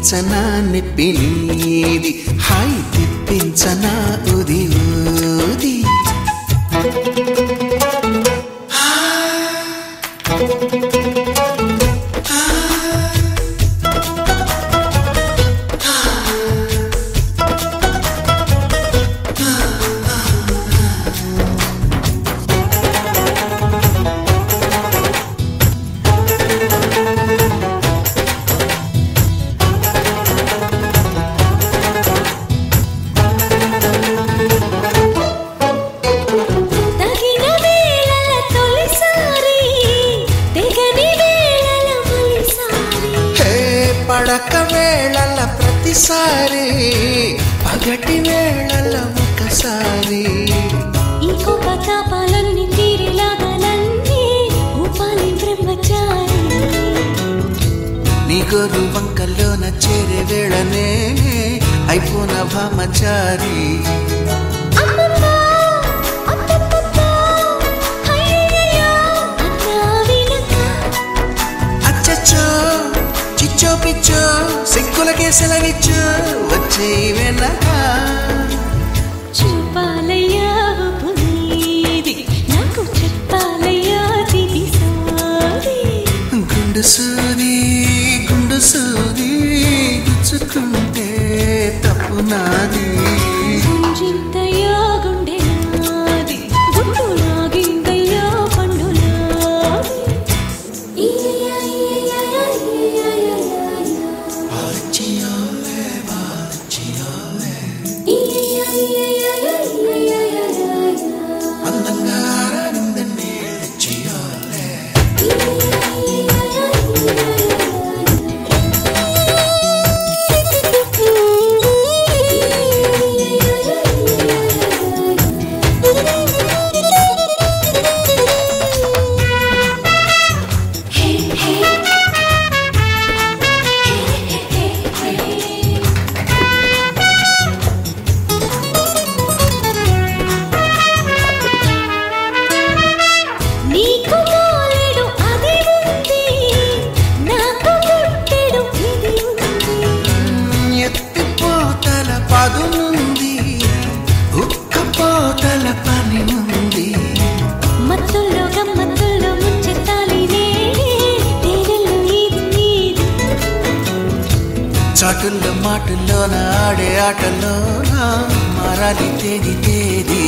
తెప్పించనా నిప్పి నీది హాయి తెప్పించనా ఉది ఊది పడక వేళల ప్రతిసారి పగటి వేళల ఒకసారి ఈ కోపతాపాలన్నీ తీరేలాగాలన్నీ ఊపాలి బ్రహ్మచారి నీ గోరు వంకల్లోన చేరే వేళనే అయిపోన భామచారి చిచ్చో పిచ్చో సిక్కులకే సెలవిచ్చు వచ్చే వెనక చూపాలయ్యా పునీది నాకు చెప్పాలయ్యా దిదిసారి గుండు సూది గుచ్చుకుంటే తప్పు నాది గుంజింతయ్యా గుండె నాది గుండు నాగిందయ్యా పండు నాది పదునుంది ఉక్కపోతల పని ఉంది మత్తుల్లో గమ్మత్తుల్లో ముంచెత్తాలి తేరెల్లో ఇది చాటుల్లో మాటుల్లోన ఆడే ఆటల్లోన మారాలి తేది